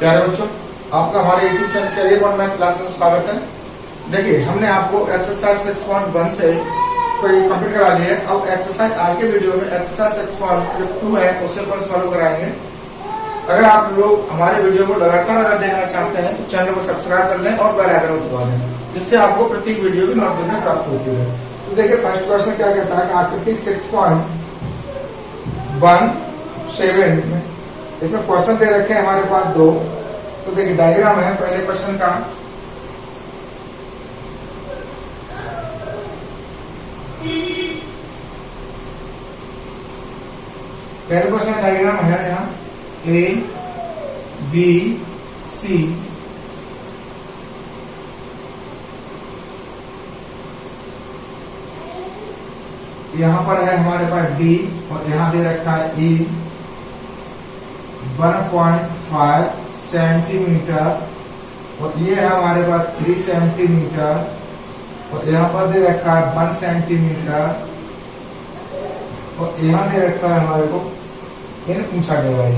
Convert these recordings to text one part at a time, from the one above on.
प्यारे बच्चों, आपका हमारे YouTube channel career one math class में स्वागत है। देखिए, हमने आपको एक्सरसाइज 6.1 से कोई कंप्लीट करा लिया है। अब एक्सरसाइज आज के वीडियो में एक्सरसाइज 6.2 है, उसे पर सॉल्व कराएंगे। अगर आप लोग हमारे वीडियो को लगातार अगर देखना चाहते हैं तो चैनल को सब्सक्राइब कर लें और बेल आइकन को दबा दें, जिससे आपको प्रत्येक वीडियो की नोटिफिकेशन प्राप्त होती है। तो देखिए, फर्स्ट क्वेश्चन क्या कहता है, आकृति 6.17 में इसमें क्वेश्चन दे रखे हैं हमारे पास दो। तो देखिए, डायग्राम है पहले क्वेश्चन का। पहले क्वेश्चन डायग्राम है यहाँ ए बी सी, यहाँ पर है हमारे पास डी और यहाँ दे रखा है ई 1.5 सेंटीमीटर और ये है हमारे पास 3 सेंटीमीटर और यहाँ पर दे रखा है 1 सेंटीमीटर और यहाँ दे रखा है हमारे को, ये पूछा गया है।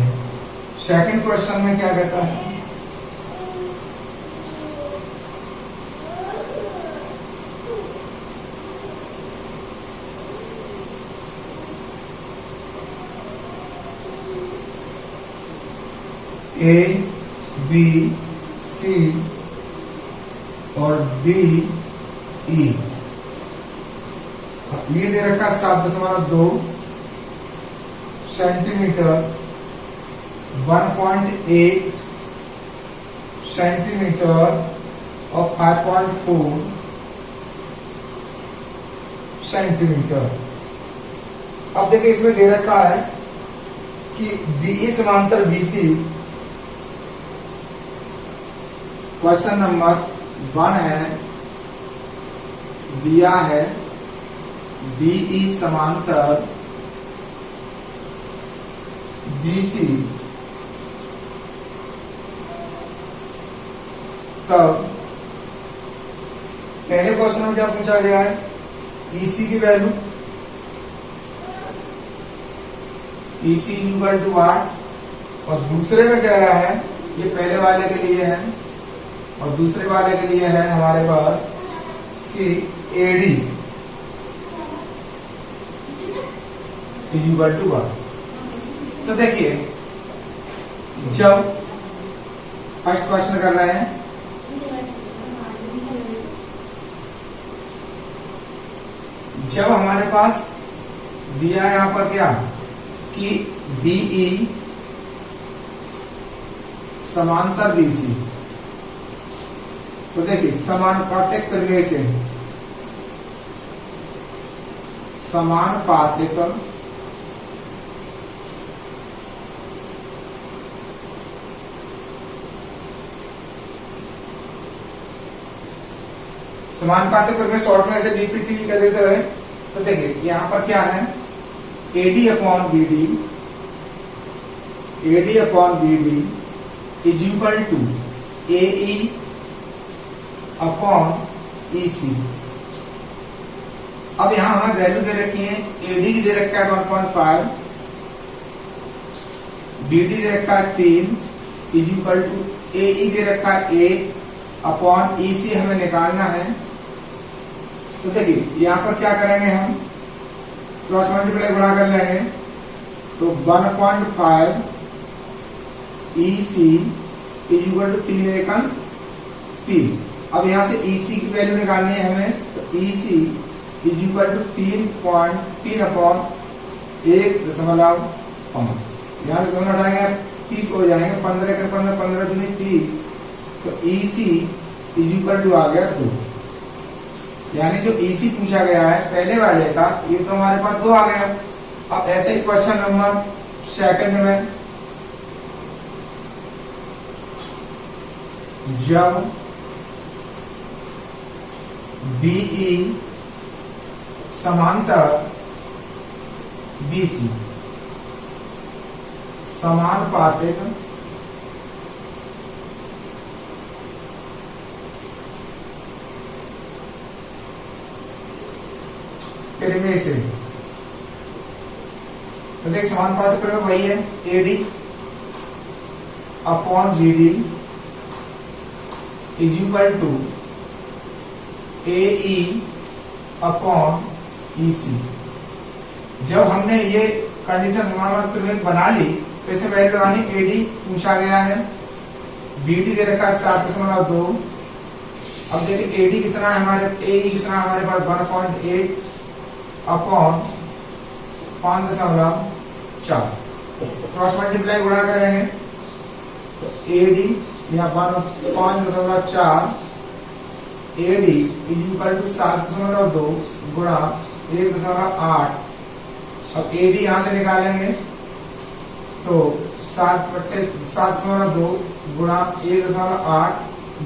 सेकंड क्वेश्चन में क्या कहता है, ए बी सी और डी ई, ये दे रखा 7.2 सेंटीमीटर, 1.8 सेंटीमीटर और 5.4 सेंटीमीटर। अब देखिए, इसमें दे रखा है कि बीई समांतर बीसी। क्वेश्चन नंबर 1 है, दिया है बीई समांतर बीसी, तब पहले क्वेश्चन में क्या पूछा गया है, ईसी की वैल्यू, ईसी इक्वल टू 8, और दूसरे में कह रहा है, ये पहले वाले के लिए है और दूसरे वाले के लिए है हमारे पास कि एडी इक्वल टू 1। तो देखिए, जब फर्स्ट क्वेश्चन कर रहे हैं, जब हमारे पास दिया है यहाँ पर क्या कि बीई समांतर बीसी, तो देखिए समानुपातिक तरीके से, समानुपातिक में शॉर्ट में से बीपीटी कह देते हैं। तो देखिए, यहां पर क्या है, AD upon BD, AD upon BD is equal to AE upon EC. अब यहां हमें वैल्यू दे रखी है, एडी की दे रखा है 1.5, बीडी दे रखा है 3 इज इक्वल टू एई दे रखा है 1 अपॉन ईसी हमें निकालना है। तो देखिए, यहां पर क्या करेंगे, हम क्रॉस मल्टीप्लाई गुणा कर लेंगे, तो 1.5 ईसी इज इक्वल टू 3 एकम 3। अब यहां से ईसी की वैल्यू निकालनी है हमें, तो EC is equal to 3 upon 1.5। यहां से दोनों हटाएंगे 30 हो जाएंगे, 15 कर 15 15 दूनी 30, तो ईसी इज इक्वल टू आ गया 2। यानी जो ईसी पूछा गया है पहले वाले का, ये तो हमारे पास 2 आ गया। अब ऐसे ही क्वेश्चन नंबर सेकंड में, जब बीई समांतर बीसी, समानुपातिक में से, तो देख समानुपातिक प्रमेय वही है, AD upon BD is equal to AE upon EC। जब हमने ये कंडीशन हमारे में बना ली तो इसे वैल्यू लगानी। AD पूछा गया है, BD दे रखा है 7.2। अब देखिए AD कितना है हमारे, AE कितना है हमारे पास 1.8 अपॉन 5.4। क्रॉस मल्टीप्लाई गुणा करेंगे तो AD यहाँ 5.4 AD इज इक्वल टू 7.2 गुणा 1.8। अब AD यहां से निकालेंगे तो 7/7.2 गुणा 1.8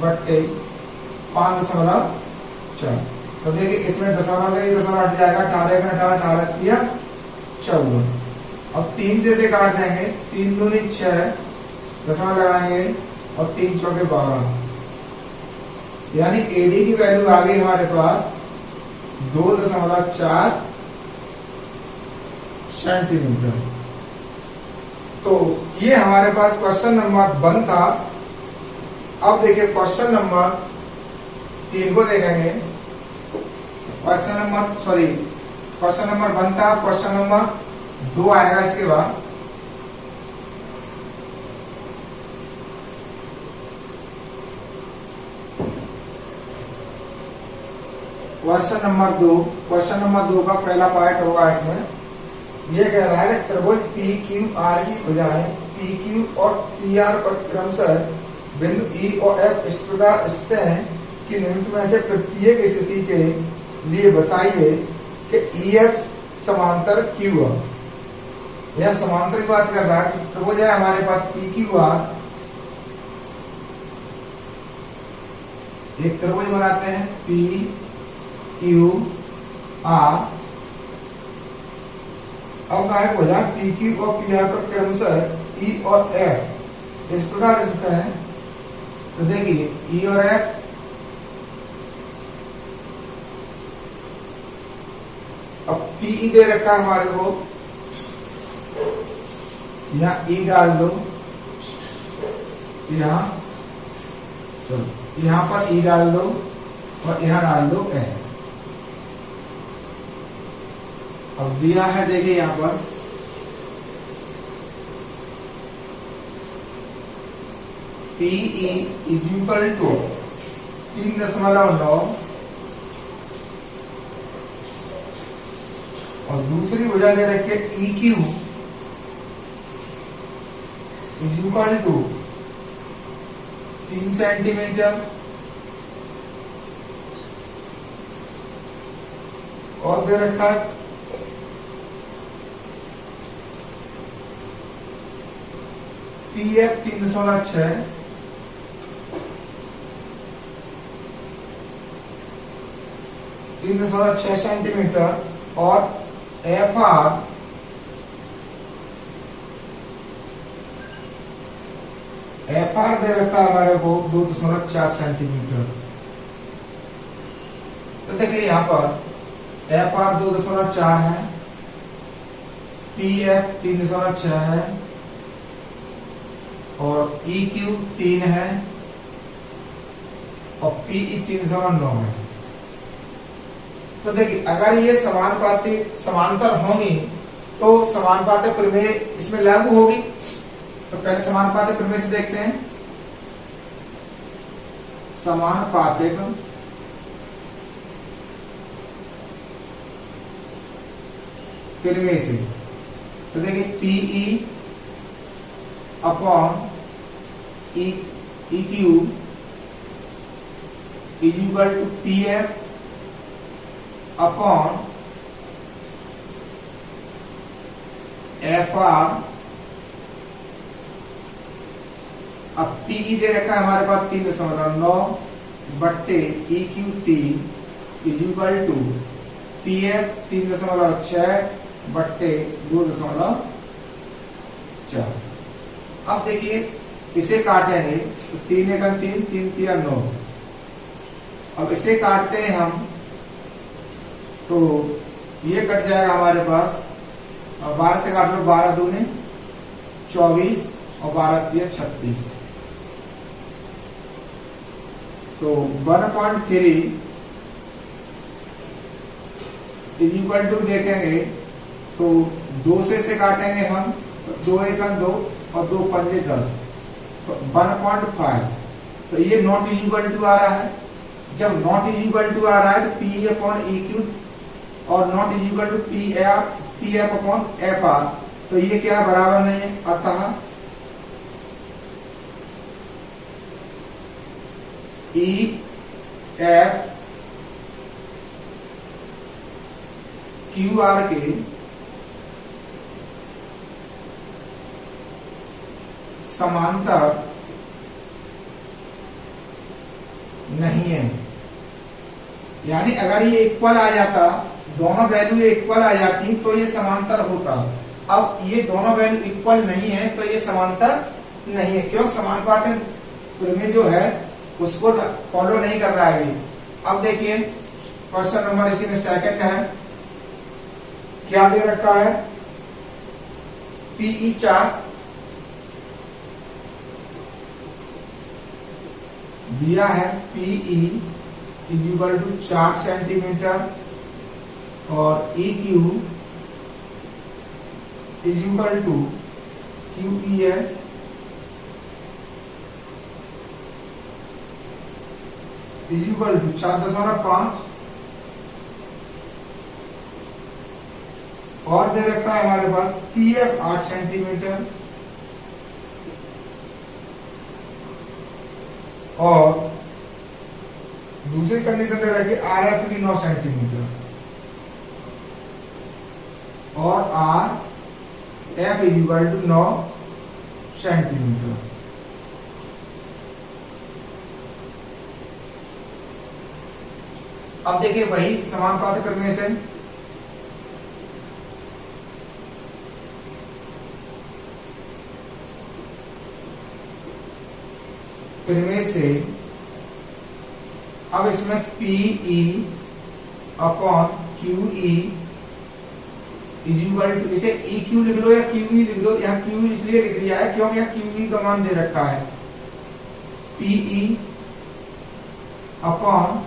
बट्टे 5.4। तो देखिए इसमें दशमलव का 1 हट जाएगा, 18 का 18 दिया 14। अब 3 से इसे काट देंगे, 3 दूनी 6 दशमलव लगाएंगे और 3 चौके 12, यानी AD की वैल्यू आ गई हमारे पास 2.4 सेंटीमीटर। तो ये हमारे पास क्वेश्चन नंबर 1 था। अब देखिए क्वेश्चन नंबर 3 को देखेंगे। क्वेश्चन नंबर 1 था, क्वेश्चन नंबर 2 आएगा इसके बाद। क्वेश्चन नंबर 2 का पहला पार्ट होगा। इसमें ये कह रहा है कि त्रिभुज PQR की भुजाएं PQ और PR पर क्रमशः बिंदु E और F इस प्रकार स्थित हैं कि निम्न में से प्रत्येक स्थिति के लिए बताइए कि EF समांतर QR। यह समांतर की बात कर रहा है कि त्रिभुज है हमारे पास PQR, एक त्रिभुज बनाते हैं PQR। अब क्या है भुजा PQ और PR पर क्रमशः E और F इस प्रकार स्थित है। तो देखिए E और F अब PE दे रखा है हमारे को, यहाँ E डाल दो, यहाँ पर E डाल दो और यहाँ डाल दो F। अब दिया है देखिए यहाँ पर PE इज इक्वल टू 3.9 और दूसरी भुजा दे रखे EQ is equal to 3 centimetre और दे रखा PF 3.6 3.6 सेंटीमीटर और FR दे रखा है हमारे को 2.4 सेंटीमीटर। तो देखिए यहाँ पर FR 2.4 है, PF 3.6 है और EQ 3 है और PE 3.9 है। तो देखिए अगर ये समांतर होंगी तो समानुपाती प्रमेय इसमें लागू होगी। तो पहले समानुपाती प्रमेय से देखते हैं। समानुपातिक प्रमेय से तो देखिए PE upon EQ is equal to PF upon FR। अब PE दे रखा है हमारे पास 3.9 बट्टे EQ 3 is equal to PF 3.6 बट्टे 2.4। अब देखिए इसे काटेंगे तो 3 एकम 3 3 3 9। अब इसे काटते हैं हम तो ये कट जाएगा हमारे पास। और 12 से काट लो, 12 दूने 24 और 12 3 36। तो 1/3 इज इक्वल टू देखेंगे तो 2 से काटेंगे हम, 2 एकम 2 और 2 पंजे 10, तो 1/5। तो ये नॉट इज इक्वल टू आ रहा है। जब नॉट इज इक्वल टू आ रहा है तो पी अपॉन ई क्यूब और not is equal to P F upon F R, तो ये क्या बराबर नहीं है। अतः ई एफ क्यू आर के समांतर नहीं है। यानी अगर ये इक्वल आ जाता, दोनों वैल्यू इक्वल आ जाती तो ये समांतर होता। अब ये दोनों वैल्यू इक्वल नहीं है तो ये समांतर नहीं है। क्यों? समानुपात में जो है उसको फॉलो नहीं कर रहा है ये। अब देखिए क्वेश्चन नंबर इसी में सेकंड है, क्या दे रखा है, पीई 4 दिया है, PE is equal to 4 centimetre और E Q is equal to QE है इज इक्वल टू 4.5 और दे रखा है हमारे पास पी एफ 8 सेंटीमीटर और दूसरी कंडीशन दे रखी आर एफ की 9 सेंटीमीटर और R F is equal to 9 centimetre. अब देखिए वही समानुपात करने से अब इसमें PE upon QE is equal to, इसे ई क्यू लिख लो या क्यूई लिख दो। यहाँ क्यू इसलिए लिख दिया है क्योंकि यहाँ क्यूई का मान दे रखा है, पीई अपॉन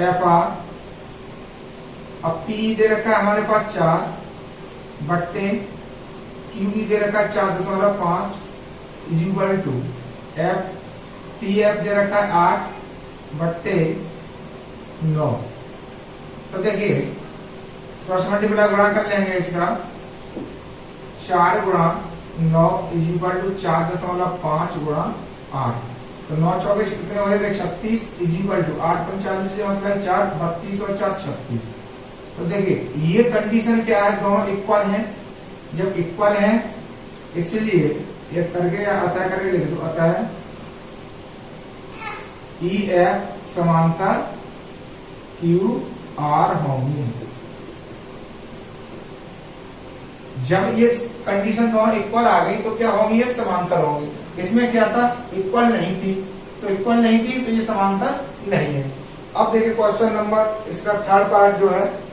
एफ आर। अब पी दे रखा है हमारे पास 4 बट्टे क्यूई दे रखा है 4.5 is equal to F T F दे रखा है 8 बट्टे 9। तो देखिए क्रॉस मल्टीप्लाई गुणा कर लेंगे इसका, 4 गुणा 9 इज इक्वल टू 4.5 गुणा 8, तो 9 चौके कितने होएगा 36 इज इक्वल टू 8 45 से मतलब 4 32 और 4 36। तो देखिए ये कंडीशन क्या है, दोनों इक्वल हैं। जब इक्वल हैं इसलिए ये करके या अतः करके लिख दो, अतः ई एफ समांतर क्यू आर होंगी। जब ये कंडीशन दोनों इक्वल आ गई तो क्या होगी, ये समांतर होगी। इसमें क्या था, इक्वल नहीं थी, तो इक्वल नहीं थी तो ये समांतर नहीं है। अब देखिए क्वेश्चन नंबर इसका थर्ड पार्ट जो है,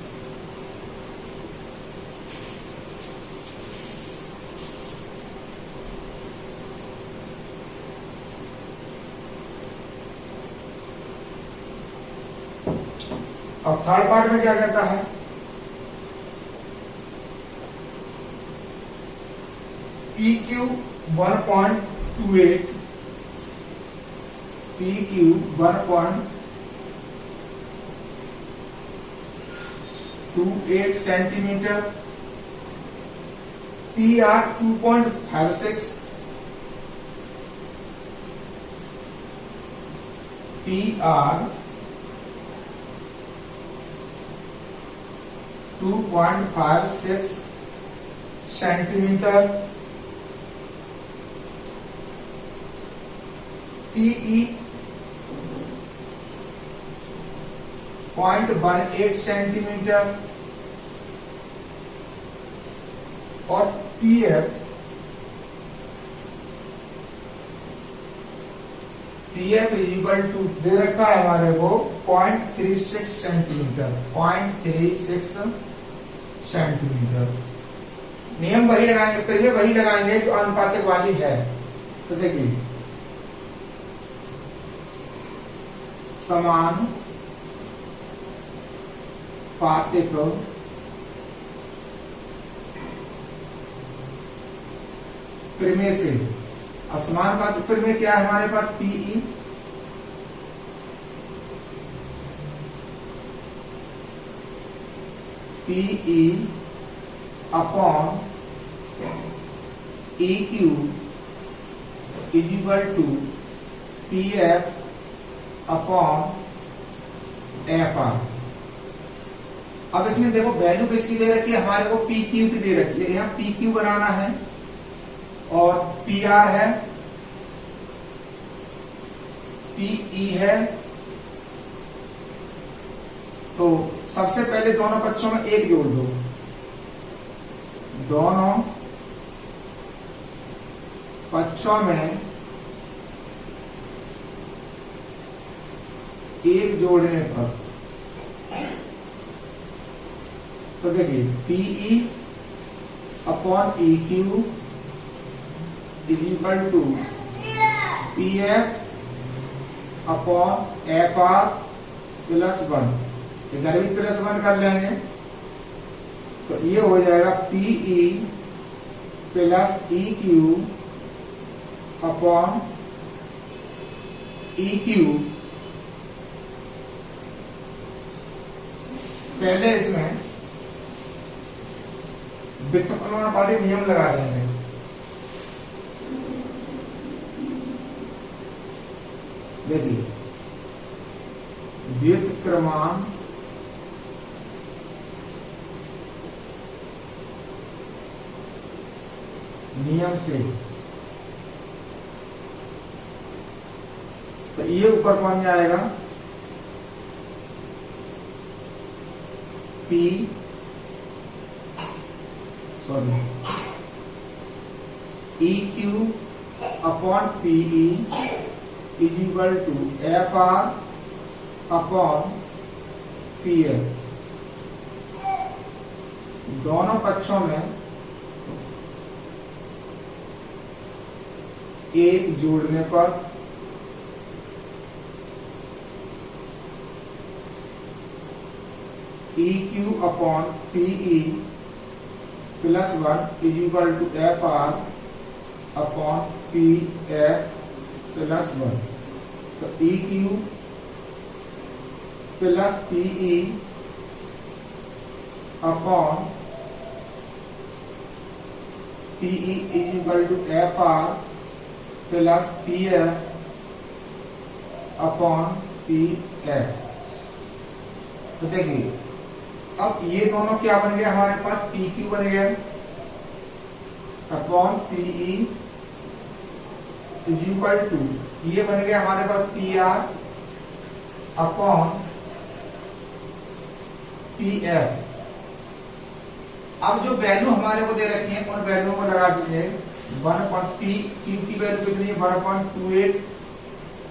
अब थर्ड पार्ट में क्या कहता है, P Q 1.28 P Q 1.28 centimetre, P R 2.56, P R 2.56 centimetre, PE 0.18 centimetre और पीएफ इज इक्वल टू दे रखा है हमारे को 0.36 सेंटीमीटर, 0.36 सेंटीमीटर। नियम वही लगाएंगे, फिर भी वही लगाएंगे जो अनुपातिक वाली है। तो देखिए समानुपातिक प्रमेय से। असमानुपातिक प्रमेय क्या है हमारे पास? PE upon E Q is equal to P F upon F R. अब इसमें देखो वैल्यू किसकी दे रखी है? हमारे को पी क्यू की दे रखी है। यहाँ पी क्यू बनाना है और पी आर है, पीई है। तो सबसे पहले दोनों पक्षों में एक जोड़ दो, दोनों पक्षों में एक जोड़ने पर तो देखिए PE upon E Q is equal to P F upon F R plus 1। इधर भी प्लस 1 कर लेंगे तो ये हो जाएगा PE plus E Q upon E Q. पहले इसमें व्युत्क्रमानुपातिक नियम लगा देंगे। देखिए व्युत्क्रमान नियम से तो ये ऊपर बन जाएगा P E Q upon PE is equal to F R upon P L. दोनों पक्षों में एक जोड़ने पर E Q upon PE plus 1 is equal to F R upon P F plus 1। तो E Q plus PE upon PE is equal to F R plus P F upon P F. तो देखिए अब ये दोनों क्या बन गया हमारे पास? पी क्यू बन गया upon PE is equal to ये बन गया हमारे पास P R upon P F. अब जो वैल्यू हमारे को दे रखी है उन वैल्यू को लगा दीजिए। 1 पी क्यू की वैल्यू कितनी है? 1.28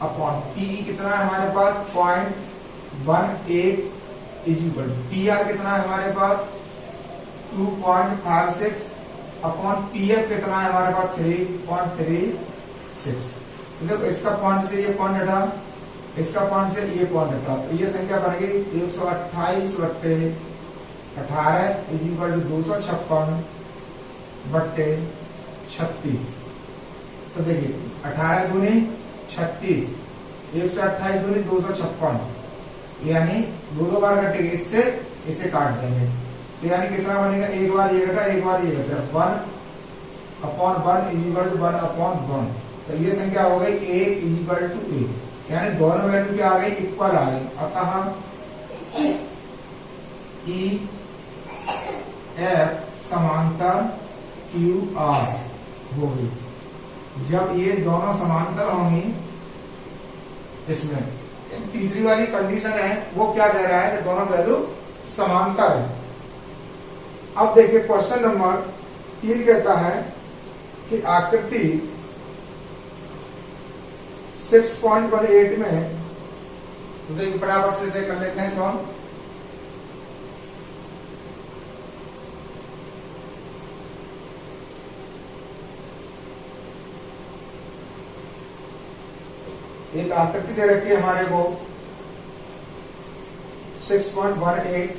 अपॉन पीई कितना है हमारे पास? 0.18 is equal to P R कितना है हमारे पास? 2.56 अपॉन पी एफ कितना है हमारे पास? 3.36। देखो इसका पॉइंट से ये पॉइंट हटा, इसका पॉइंट से ये पॉइंट हटा, तो ये संख्या बन गई 128 बट्टे 18 इज इक्वल टू 256 बट्टे 36। तो देखिए 18 दूनी 36, 128 दूनी 256, यानी दो बार कटेंगे, इससे इसे काट देंगे तो यानी कितना बनेगा? एक बार ये घटा, एक बार ये घटा, 1 upon 1 is equal to 1 upon 1। तो ये संख्या हो गई 1 इज इक्वल टू 1, यानी दोनों वैल्यू क्या आ गई? इक्वल आ गई। अतः ई एफ समांतर क्यू आर होगी। जब ये दोनों समांतर होंगी, इसमें तीसरी वाली कंडीशन है वो क्या कह रहा है कि दोनों वैल्यू समांतर है। अब देखिए क्वेश्चन नंबर 3 कहता है कि आकृति 6.18 में, तो देखिए फटाफट से इसे कर लेते हैं सॉल्व। एक आकृति दे रखी है हमारे को 6.18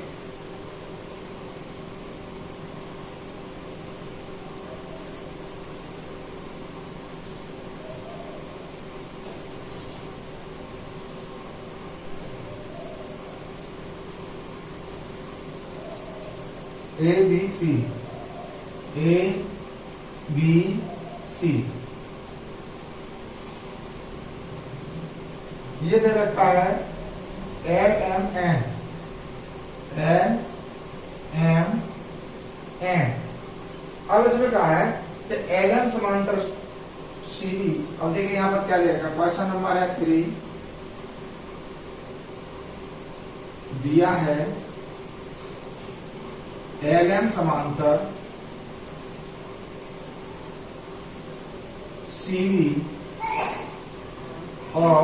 ABC ये दे रखा है LMN अब इसमें कहा है कि LM समांतर CV। अब देखिए यहाँ पर क्या दे रखा है, क्वेश्चन नंबर है 3 दिया है LM समांतर CV और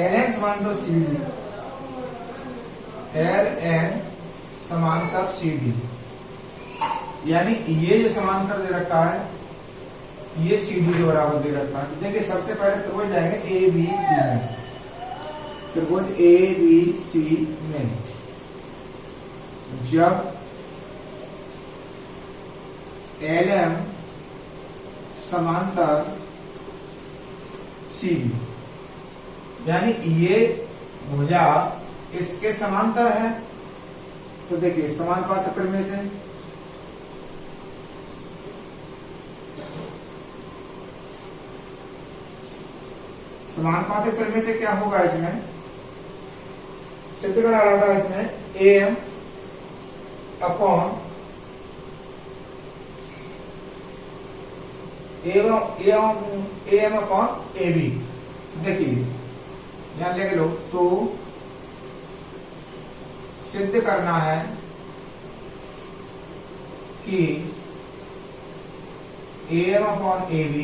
LN समांतर CV, LN समांतर CV, यानी ये जो समांतर दे रखा है ये CD के बराबर दे रखा है। देखिए सबसे पहले त्रिभुज जाएंगे ABC में, त्रिभुज ABC में जब LM समांतर CV, यानी ये भुजा इसके समांतर है, तो देखिए समानुपाती प्रमेय से समानुपाती प्रमेय से क्या होगा, इसमें सिद्ध करा रहा था इसमें AM upon AM upon AB। देखिए यहां लेके लो, तो सिद्ध करना है कि AM upon AB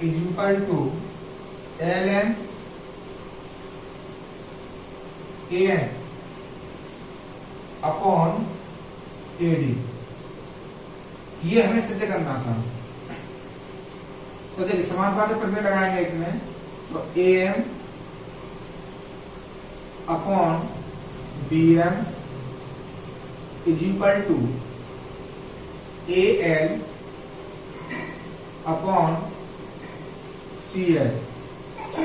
is equal to LN AN upon AD। ये हमें सिद्ध करना था। तो देखिए समानुपाती प्रमेय लगाएंगे इसमें, तो AM upon BM is equal to AL upon CL।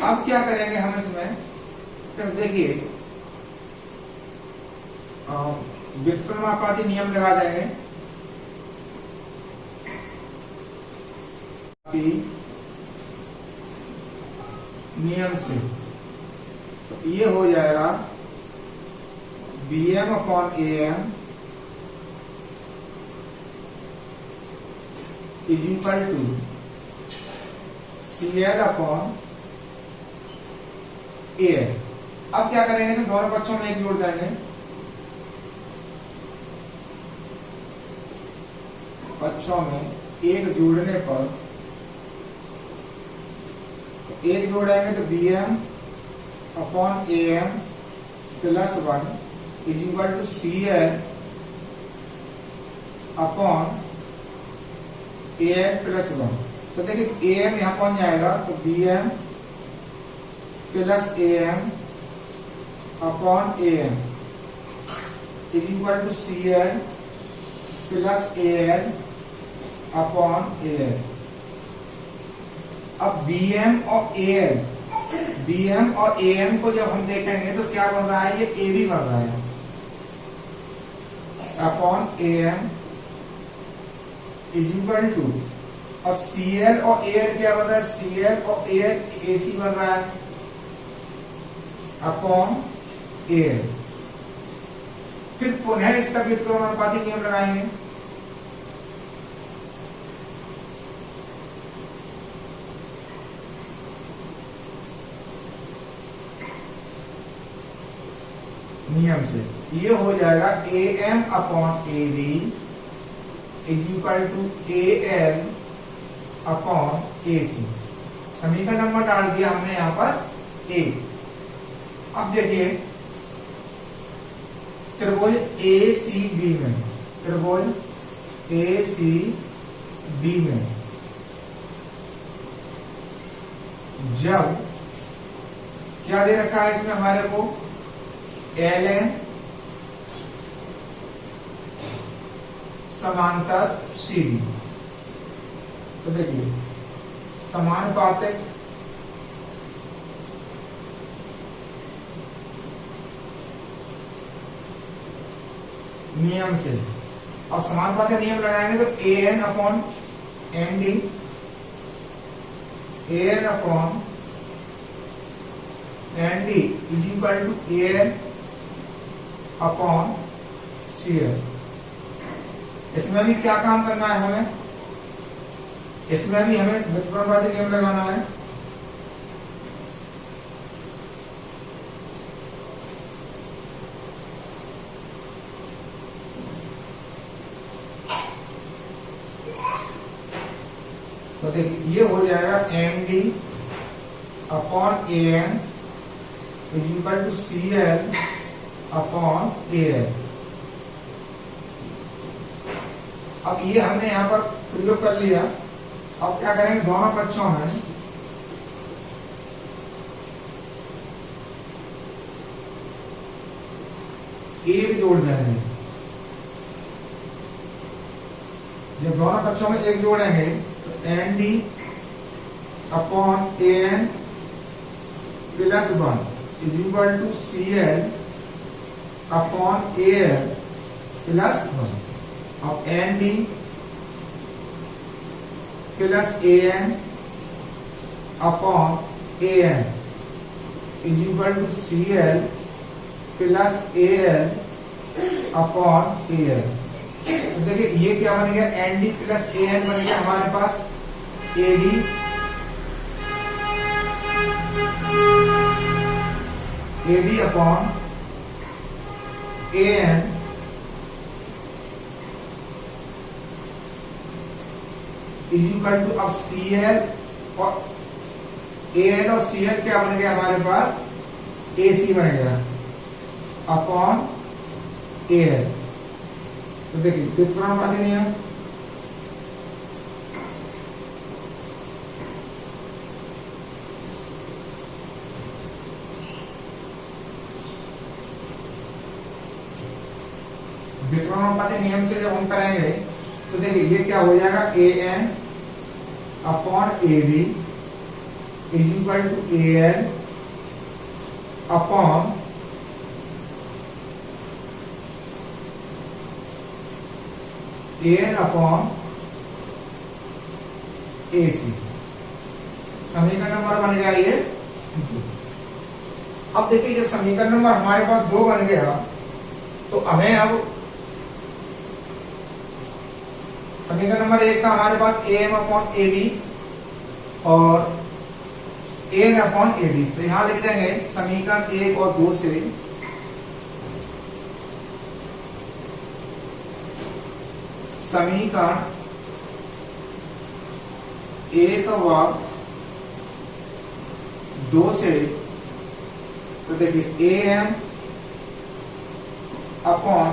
अब क्या करेंगे हम इसमें, तो देखिए व्युत्क्रमानुपाती नियम लगा देंगे, नियम से, तो ये हो जाएगा BM upon AM is equal to CL upon AL। अब क्या करेंगे, तो दोनों पक्षों में एक जोड़ देंगे, पक्षों में एक जोड़ने पर एक जोड़ेंगे तो BM upon AM plus 1 is equal to CL upon AL plus 1। तो देखिए AM यहां पहुंच जाएगा, तो BM plus AM upon AM is equal to CL plus AL upon AL। अब BM और AM को जब हम देखेंगे तो क्या बन रहा है, ये AB बन रहा है upon AM is equal to, और CL और AL क्या बन रहा है, CL और AL AC बन रहा है अपॉन AL। फिर पुनः इसका व्युत्क्रमानुपाती नियम लगाएंगे, नियम से ये हो जाएगा AM upon AB is equal to AL upon AC। समीकरण नंबर डाल दिया हमने यहां पर A। अब देखिए त्रिभुज ACB में, त्रिभुज ACB में जब क्या दे रखा है इसमें हमारे को, ln समांतर CD। तो देखिए समानुपातिक नियम से, और समानुपातिक नियम लगाएंगे तो an upon nd, an upon nd is equal to an upon CL। इसमें भी क्या काम करना है हमें, इसमें भी हमें व्युत्क्रमवादी नियम लगाना है। तो देखिए ये हो जाएगा md upon an is equal to CL upon AL। अब ये हमने यहां पर प्रयोग कर लिया। अब क्या करेंगे, दोनों पक्षों में एक जोड़ देंगे। जब दोनों पक्षों में एक जोड़ेंगे तो nd upon an plus 1 is equal to CL upon AL plus 1। अब nd plus an upon an is equal to CL plus AL upon AL। तो देखिए ये क्या बन गया, nd प्लस an बन गया हमारे पास ad upon an is equal to, अब CL और AL और CL क्या बन गया हमारे पास, AC बन गया अपॉन AL। तो देखिए व्युत्क्रमवादी नियम, व्युत्क्रमवादी नियम से जब हम करेंगे तो देखिए ये क्या हो जाएगा, an upon ab is equal to an upon an upon ac। समीकरण नंबर बन गया ये। अब देखिए जब समीकरण नंबर हमारे पास 2 बन गया तो हमें अब समीकरण नंबर 1 था हमारे पास am अपॉन ab और an अपॉन ad। तो यहां लिख देंगे समीकरण 1 और 2 से समीकरण 1 व 2 से, तो देखिए am अपॉन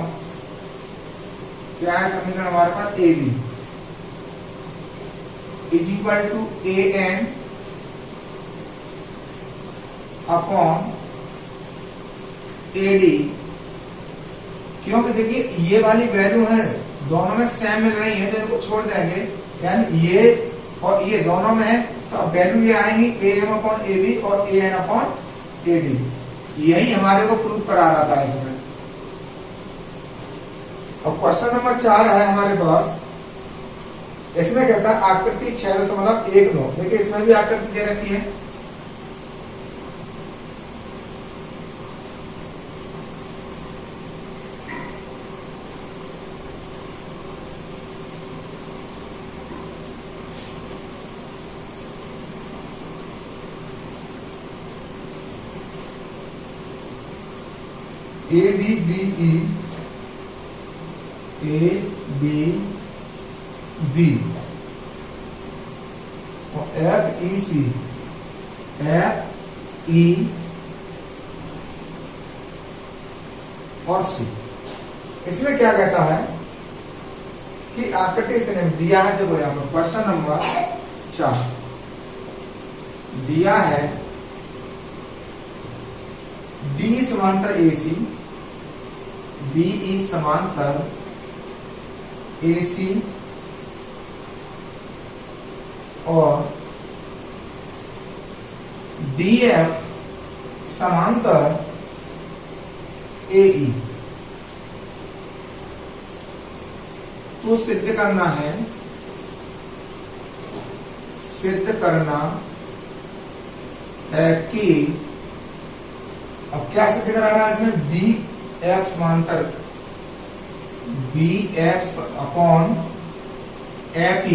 क्या है समीकरण हमारे पास ab is equal to an upon ad। क्योंकि देखिए ये वाली वैल्यू है दोनों में सेम मिल रही है तो इनको छोड़ देंगे, यानी ये और ये दोनों में है तो अब वैल्यू ये आएंगी am अपॉन ab और an अपॉन ad। यही हमारे को प्रूव करा रहा था इसमें। अब क्वेश्चन नंबर 4 है हमारे पास, इसमें कहता है आकृति 6.19। देखिए इसमें भी आकृति दे रखी है। ADBE ABB और FEC FE और C। इसमें क्या कहता है कि आकृति इतने दिया है। देखो यहाँ पर क्वेश्चन नंबर 4 दिया है BE समांतर AC, BE समांतर AC और DF समांतर AE। तो सिद्ध करना है, कि अब क्या सिद्ध कराना है इसमें, BF समांतर BF upon AP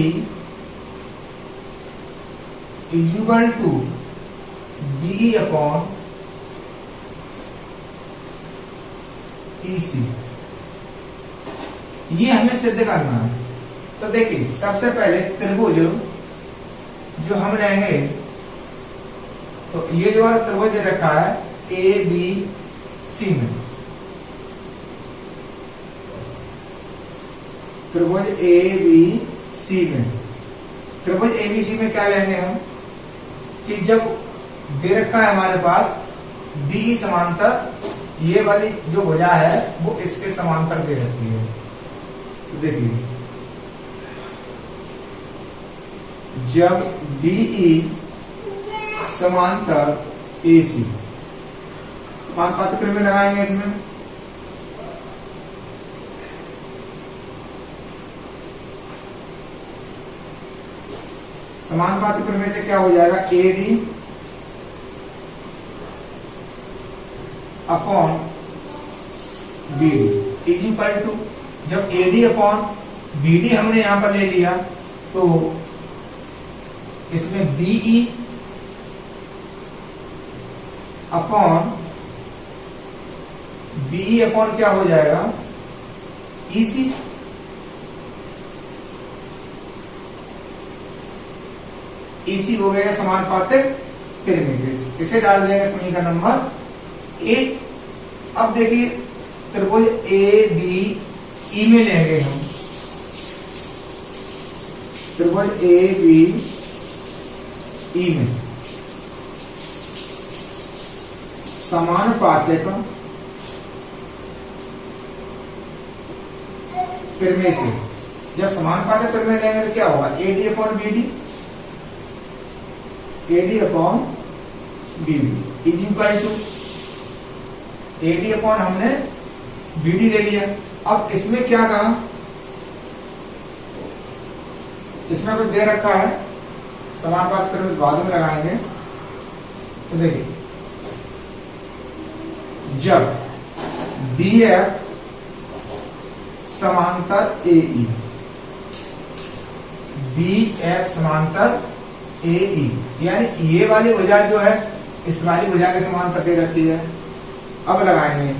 equal to BE upon EC। ये हमें सिद्ध करना है। तो देखिए सबसे पहले त्रिभुज जो हम लेंगे, तो ये जो हमारा त्रिभुज दे रखा है ABC में, त्रिभुज ABC में, त्रिभुज ABC में क्या लेंगे हम, कि जब दे रखा है हमारे पास BE समांतर, ये वाली जो भुजा है वो इसके समांतर दे रखी है। तो देखिए जब BE समांतर AC, समानुपाती प्रमेय लगाएंगे इसमें, समानुपाती प्रमेय से क्या हो जाएगा, AB upon BD equal to, जब AD अपॉन BD हमने यहां पर ले लिया तो इसमें BE अपॉन क्या हो जाएगा, EC। EC हो गया समानुपातिक प्रमेय, इसे डाल देंगे समीकरण नंबर 1। अब देखिए त्रिभुज ABE में लेंगे हम, त्रिभुज ABE में समानुपातिक प्रमेय से, जब समानुपातिक प्रमेय लेंगे तो क्या होगा, AD upon BD, AD upon BD is equal to, AD upon हमने BD ले लिया। अब इसमें क्या कहा, इसमें कुछ दे रखा है, समानुपात प्रमेय बाद में लगाएंगे। तो देखिए जब BF समांतर AE, BF समांतर AE, यानी ये वाली भुजा जो है इस वाली भुजा के समांतर दे रखी है। अब लगाएंगे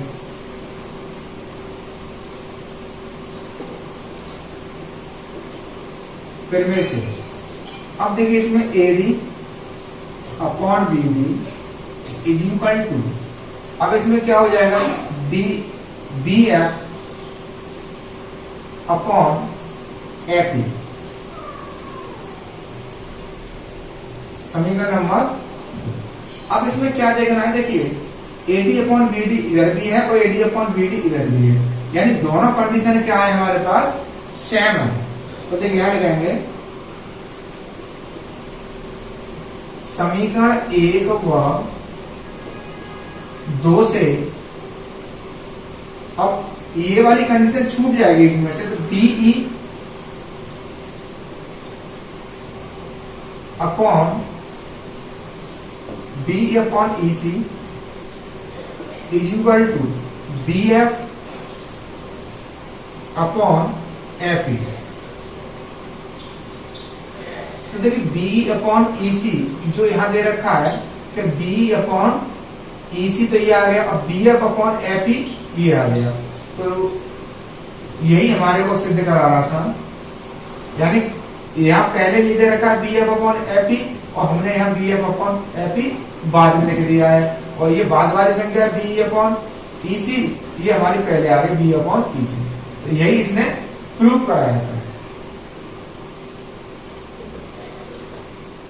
प्रमेय से। अब देखिए इसमें AD upon BD is equal to, अब इसमें क्या हो जाएगा, BF अपॉन AP, समीकरण नंबर। अब इसमें क्या देखना है, देखिए AD अपॉन BD इधर भी है और AD अपॉन BD इधर भी है, यानी दोनों कंडीशन क्या है हमारे पास, सेम है। तो देखिए यहां लिखेंगे समीकरण 1 व 2 से, अब ये वाली कंडीशन छूट जाएगी इसमें से, तो BE upon BE upon EC is equal to BF upon AP। तो देखिए BE अपॉन EC जो यहां दे रखा है कि BE अपॉन EC तो ये आ गया, अब BF अपॉन AP ये आ गया। तो यही हमारे को सिद्ध करा रहा था, यानी यहाँ पहले नहीं दे रखा है BF अपॉन AP और हमने यहाँ BF अपॉन AP बाद में लिख दिया है, और ये बाद वाली संख्या BE अपॉन EC ये हमारी पहले आ गई BE अपॉन EC। तो यही इसने प्रूव कराया था।